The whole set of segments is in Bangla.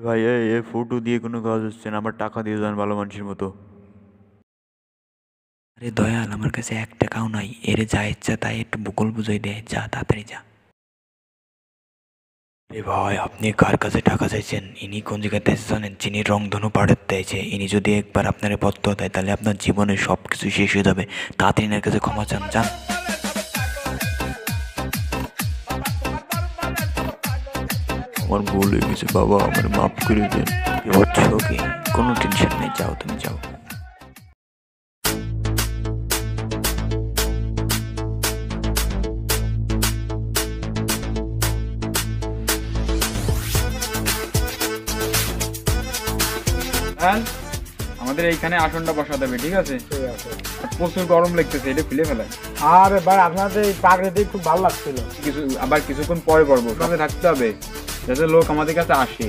ভাই এই ফটো দিয়ে কোনো কাজ হচ্ছে না, আমার টাকা দিয়ে যান ভালো মানুষের মতো। আরে দয়াল, আমার কাছে 1 টাকাও নাই, এরে যা ইচ্ছা তাই একটু বকুল বুঝাই দেয়, যা তাড়াতাড়ি যা। এ ভাই, আপনি কার কাছে টাকা চাইছেন? ইনি কোন জায়গাতে জানেন? যিনি রংধনু পাড়ের দিয়েছে, ইনি যদি একবার আপনারে পত্র দেয় তাহলে আপনার জীবনের সব কিছু শেষ হয়ে যাবে। তাড়াতাড়ি এনার কাছে ক্ষমা চান, যান। আমার ভুল হয়ে গেছে বাবা, আমার মাফ করে দেন। হচ্ছে ওকে, কোনো টেনশন নেই, যাও তুমি যাও। আমাদের এইখানে আসনটা বসাতে হবে, ঠিক আছে? প্রচুর গরম লাগতেছে, এটা খুলে ফেলায়। আরে ভাই, আপনাদের এই পাগড়িতে খুব ভালো লাগছিল। আবার কিছুক্ষণ পরে করবো, কাছে থাকতে হবে যাতে লোক আমাদের কাছে আসে,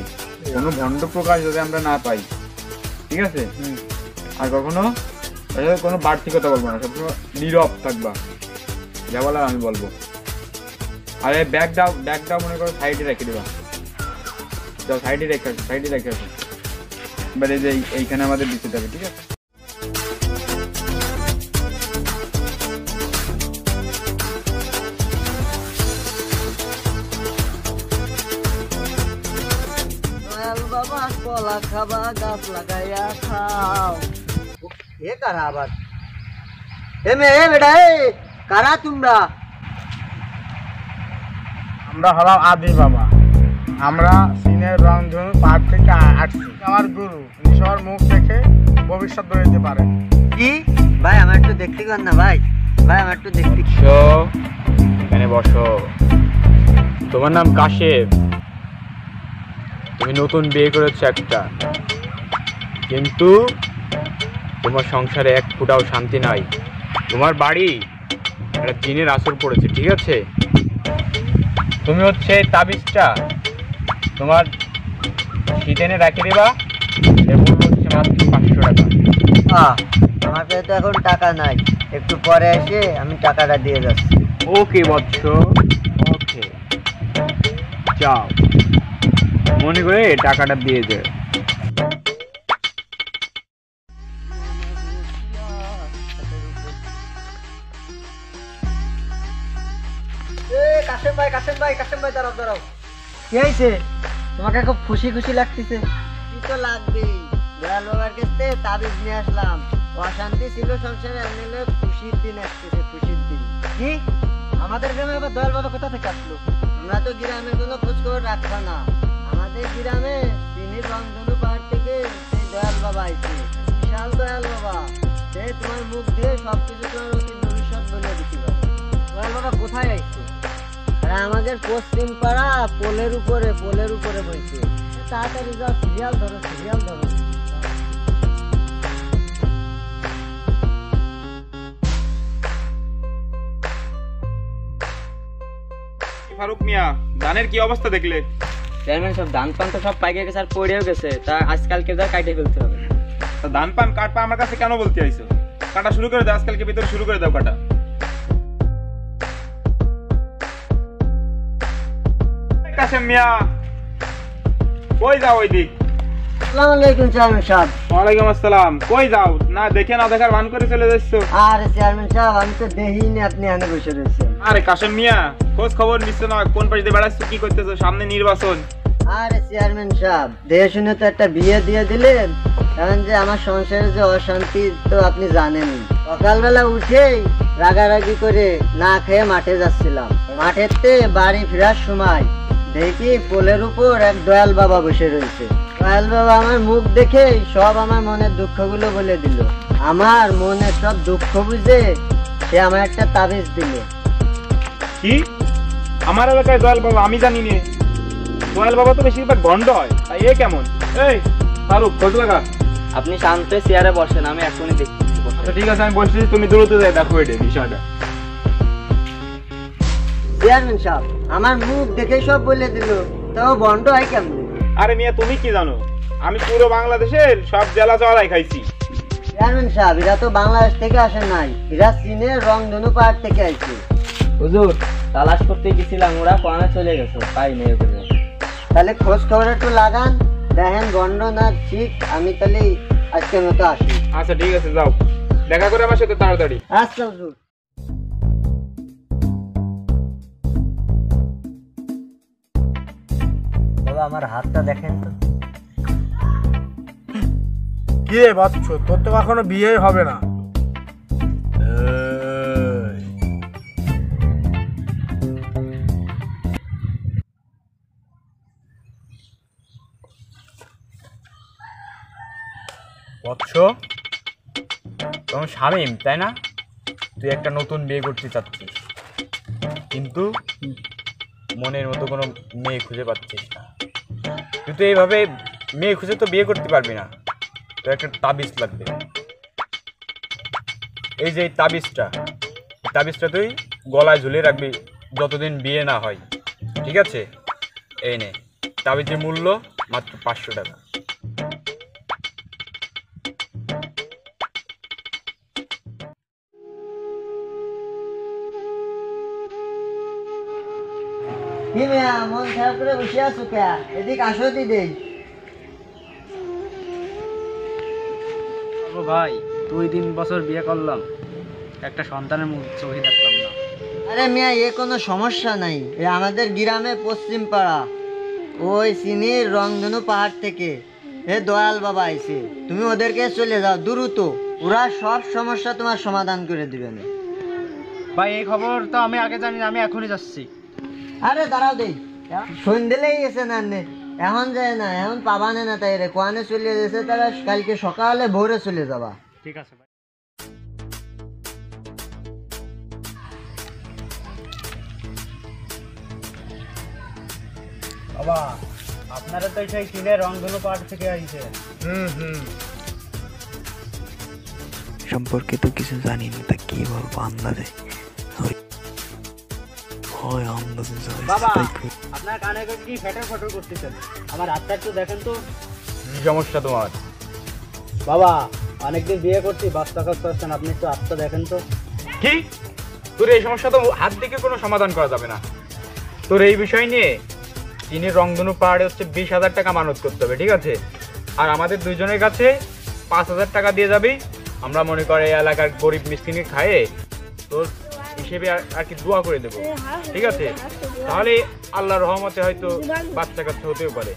কোনো ভণ্ড প্রকাশ যাতে আমরা না পাই, ঠিক আছে? আর কখনো কোনো বাড়তি কথা বলবো না, সবসময় নীরব থাকবা, যা বলার আমি বলবো। আরে ব্যাগটাও মনে করো সাইডে রেখে দেবা, যাও সাইডে রেখে আসো। এবার এই যে এইখানে আমাদের দিতে হবে, ঠিক আছে? বাবা কলা খাবা, গাছ লাগাইয়া খাও। এ কারা আবার? এ মেয়ে বেটা, কারা তোমরা? আমরা হলাম আদি বাবা, আমরা চীনের রংধনু পাহাড় থেকে আসছি। আমার গুরু, সবার মুখ দেখে ভবিষ্যৎ বলতে পারেন। কি ভাই, আমার একটু দেখতে কর না ভাই, আমার একটু দেখতে। এখানে বসো। তোমার নাম কাশেম, তুমি নতুন বিয়ে করেছো একটা, কিন্তু তোমার সংসারে এক ফুটাও শান্তি নাই। তোমার বাড়ি একটা জিনের আসর পড়েছে, ঠিক আছে? তুমি হচ্ছে তাবিজটা তোমার শীতেনে রাখে দেবা, এর মূল্য হচ্ছে মাত্র 500 টাকা। আমার কাছে তো এখন টাকা নাই, একটু পরে এসে আমি টাকাটা দিয়ে যাচ্ছি। ওকে বৎস, ওকে, যাও, মনে করে টাকাটা দিয়ে যায়। কাশেম ভাই দাঁড়াও। কি হয়েছে? তোমাকে খুব খুশি খুশি লাগতেছে। কি তো লাগবেই, দয়াল বাবার কাছে তাবিজ নিয়ে আসলাম। অশান্তি ছিল সংসারে, নিলে খুশির দিন আসতেছে, খুশির দিন। কি আমাদের গ্রামে আবার দয়াল বাবা কোথা থেকে আসলো? তোমরা তো গ্রামের কোনো খোঁজ খবর রাখবা না। আমাদের গ্রামে চীনের রংধনু পাহাড় থেকে সেই দয়াল বাবা আইছে, বিশাল দয়াল বাবা। সে তোমার মুখ দিয়ে সবকিছু তোমার অতি ভবিষ্যৎ বলে দিতে পারে। দয়াল বাবা কোথায় আইছে? আমাদের পশ্চিম পাড়া পোলের উপরে বসে। তাড়াতাড়ি যাও, সিরিয়াল ধরো। ফারুক মিয়া, ধানের কি অবস্থা দেখলে? চেয়ারম্যান সব ধান পান তো সব পাইকে গেছে আর পড়েও গেছে, তা আজকালকে যা কাটে ফেলতে হবে। ধান পান কাটপা আমার কাছে কেন বলতে আইছো? কাটা শুরু করে দাও, আজকালকে ভিতরে শুরু করে দাও কাটা। কাশেম মিয়া, কই যাও ওই দিক? আসসালামু আলাইকুম চেয়ারম্যান সাহেব। ওয়ালাইকুম আসসালাম। কই যাও? না দেখে না দেখার ভান করে চলে যাচ্ছো। আরে চেয়ারম্যান সাহেব, আমি তো দেখিনি আপনি এখানে বসে রয়েছেন। আরে কাশেম মিয়া, খোঁজ খবর নিচ্ছ না, কোন পাশে বেড়াচ্ছ, কি করতেছো? সামনে নির্বাচন। আরে চেয়ারম্যান সাহেব, দেখে শুনে তো একটা বিয়ে দিয়ে দিলেন, কারণ যে আমার সংসারে যে অশান্তি তো আপনি জানেনই। সকালবেলা উঠেই রাগারাগি করে না খেয়ে মাঠে যাচ্ছিলাম। মাঠেতে বাড়ি ফেরার সময় দেখি পোলের উপর এক দয়াল বাবা বসে রয়েছে। দয়াল বাবা আমার মুখ দেখে সব আমার মনের দুঃখগুলো বলে দিল। আমার মনের সব দুঃখ বুঝে সে আমার একটা তাবিজ দিল। কি আমার এলাকায় দয়াল বাবা আমি জানি নে, দয়াল বাবা তো বেশিরভাগ ভণ্ড হয়, তাই এ কেমন? এই ফারুক খোঁজ লাগা। আপনি শান্ত চেয়ারে বসেন, আমি এখনই দেখছি। আচ্ছা ঠিক আছে, আমি বলছি তুমি দ্রুত যাই দেখো এটা বিষয়টা। চেয়ারম্যান সাহেব আমার মুখ দেখে সব বলে দিল, তাও বন্ধ হয় কেমন? আরে মিয়া তুমি কি জানো, আমি পুরো বাংলাদেশের সব জেলা চড়াই খাইছি। চেয়ারম্যান সাহেব এরা তো বাংলাদেশ থেকে আসেন নাই, এরা চীনের রংধনু পাহাড় থেকে আসছে। হুজুর তালাশ করতে গেছিলাম, ওরা কোয়ানে চলে গেছে, পাই নেই ওদের। তাহলে খোঁজ খবর একটু লাগান, দেখেন বন্ধ না ঠিক। আমি তাহলে আজকের মতো আসি। আচ্ছা ঠিক আছে, যাও দেখা করে আমার সাথে তাড়াতাড়ি। আচ্ছা হুজুর। বাবা আমার হাতটা দেখেন তো। কি রে বাচ্চ, তোর তো এখনো বিয়ে হবে না। বৎস, তোমার শামীম তাই না? তুই একটা নতুন বিয়ে করতে চাচ্ছিস, কিন্তু মনের মতো কোনো মেয়ে খুঁজে পাচ্ছিস না। তুই তো এইভাবে মেয়ে খুঁজে তো বিয়ে করতে পারবি না, তো একটা তাবিজ লাগবে। এই যে তাবিজটা তুই গলায় ঝুলিয়ে রাখবি যতদিন বিয়ে না হয়, ঠিক আছে? এই নে, তাবিজের মূল্য মাত্র 500 টাকা। কি মিয়া মন খারাপ করে বসে আছো কে? এদিক আসো দিদি। ও ভাই 2-3 বছর বিয়ে করলাম, একটা সন্তানের মুখ চোখে দেখলাম না। আরে মিয়া এ কোনো সমস্যা নাই, এ আমাদের গ্রামে পশ্চিম পাড়া ওই চীনের রংধনু পাহাড় থেকে এ দয়াল বাবা আইছে। তুমি ওদেরকে চলে যাও দ্রুত, ওরা সব সমস্যা তোমার সমাধান করে দিবে না। ভাই এই খবর তো আমি আগে জানি না, আমি এখনই যাচ্ছি। আরে দাঁড়াও দেই, সন্ধ্যেলেই এসে না নে, এখন যায় না, এখন পাবানে না, তাই রে কোয়ানে চলে গেছে, তারা কালকে সকালে ভোরে চলে যাবা। ঠিক আছে ভাই। বাবা আপনারা তো সেই চীনের রংধনু পাহাড় থেকে আইছে। সম্পর্কে তো কিছু জানি না, তা কি বলবো আন্দাজে। হয় আন্দাজে বাবা আপনার কানে কি ফেটার ফটো করতেছেন? আমার হাতটা একটু দেখেন তো। কি সমস্যা তোমার? বাবা অনেকদিন বিয়ে করছি, বাচ্চা কাচ্চা আসছেন, আপনি একটু হাতটা দেখেন তো। কি তোর এই সমস্যা তো হাত দিকে কোনো সমাধান করা যাবে না। তোর এই বিষয় নিয়ে চীনের রংধনু পাহাড়ে হচ্ছে 20,000 টাকা মানত করতে হবে, ঠিক আছে? আর আমাদের দুইজনের কাছে 5,000 টাকা দিয়ে যাবি। আমরা মনে করে এই এলাকার গরিব মিসকিনকে খাইয়ে তোর হিসেবে আর কি দোয়া করে দেবো, ঠিক আছে? তাহলে আল্লাহর রহমতে হয়তো বাচ্চা কাচ্চা হতেও পারে।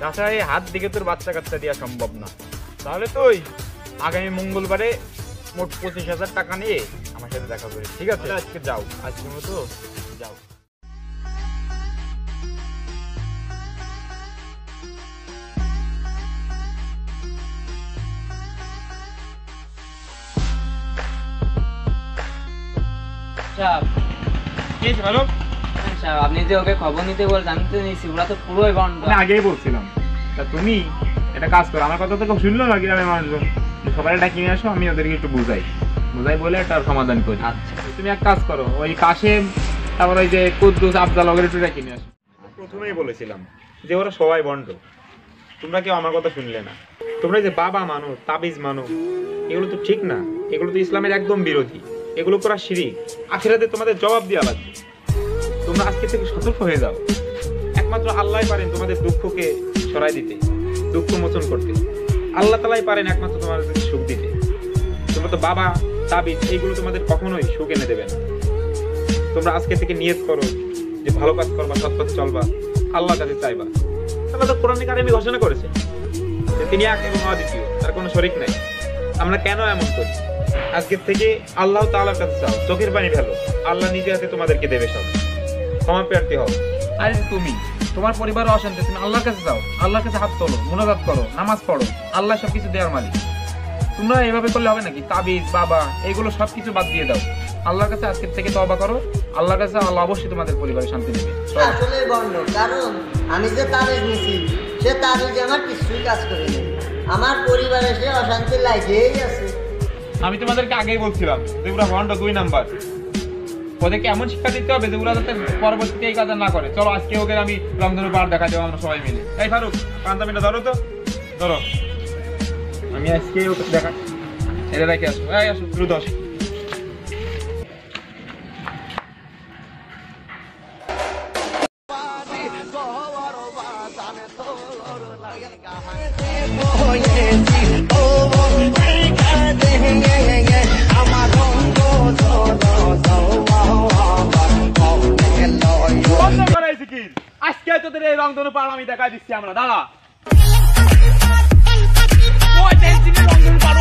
তাছাড়া এই হাত দিকে তোর বাচ্চা কাচ্চা দেওয়া সম্ভব না। তাহলে তুই আগামী মঙ্গলবারে মোট 25,000 টাকা নিয়ে আমার সাথে দেখা করিস, ঠিক আছে? আজকে যাও, আজকের মতো যাও। আপনি যে ওকে খবর নিতে বলছেন, আমি তো নিয়েছি, ওরা তো পুরোই বন্ধ। আমি আগেই বলছিলাম, তা তুমি একটা কাজ করো, আমার কথা তো কেউ শুনলো না গ্রামের মানুষজন, সবাই ডাকি নিয়ে আসো, আমি ওদেরকে একটু বুঝাই বলে একটা সমাধান করি। আচ্ছা তুমি এক কাজ করো, ওই কাশেম, তারপর ওই যে কুদ্দুস, আফজাল ওদের একটু ডাকি নিয়ে আসো। প্রথমেই বলেছিলাম যে ওরা সবাই বন্ড, তোমরা কেউ আমার কথা শুনলে না। তোমরা যে বাবা মানো, তাবিজ মানো, এগুলো তো ঠিক না, এগুলো তো ইসলামের একদম বিরোধী, এগুলো করা শিরক। আখিরাতে তোমাদের জবাব দেওয়া লাগবে। তোমরা আজকে থেকে সতর্ক হয়ে যাও। একমাত্র আল্লাহই পারেন তোমাদের দুঃখকে সরাই দিতে, দুঃখ মোচন করতে। আল্লাহ তাআলাই পারেন একমাত্র তোমাদের সুখ দিতে। তোমরা তো বাবা, তাবিজ এইগুলো তোমাদের কখনোই সুখ এনে দেবে না। তোমরা আজকে থেকে নিয়ত করো যে ভালো কাজ করবা, সৎ পথে চলবা, আল্লাহর কাছে চাইবা। আল্লাহ তো কোরআনে কারিমে ঘোষণা করেছে যে তিনি এক এবং অদ্বিতীয়, তার কোনো শরীক নাই। আমরা কেন এমন করি? আজকের থেকে আল্লাহ তাআলার কাছে চাও, চোখের পানি ফেলো, আল্লাহ নিজে হাতে তোমাদেরকে দেবে সব। ক্ষমা প্রার্থী হও। আরে তুমি, তোমার পরিবার অশান্তি, তুমি আল্লাহর কাছে যাও, আল্লাহর কাছে হাত তোলো, মুনাজাত করো, নামাজ পড়ো, আল্লাহ সবকিছু দেওয়ার মালিক। তোমরা এইভাবে করলে হবে নাকি? তাবিজ, বাবা, এগুলো সবকিছু বাদ দিয়ে দাও, আল্লাহর কাছে আজকের থেকে তওবা করো, আল্লাহর কাছে আল্লাহ অবশ্যই তোমাদের পরিবারে শান্তি দেবে। আসলে বন্ধ, কারণ আমি যে তাবিজ নিছি সে তাবিজ আমার কিছুই কাজ করেনি, আমার পরিবারে সে অশান্তি লাগেই আছে। আমি তোমাদেরকে আগেই বলছিলাম যেগুলো ভণ্ড 2 নাম্বার, ওদেরকে এমন শিক্ষা দিতে হবে যেগুলো যাতে পরবর্তীতে এই কাজ না করে। চলো আজকে ওকে আমি রংধনু পাহাড় দেখা দেবো আমরা সবাই মিলে। এই ফারুক, পাঞ্জাবিটা ধরো তো, ধরো। আমি আজকে ওকে দেখা এটা রেখে আসবো। এই আসো দ্রুত আসো। আজকে তোদের এই রংধনু পাহাড় আমি দেখা দিচ্ছি আমরা। দাঁড়া, রংধনু পাহাড়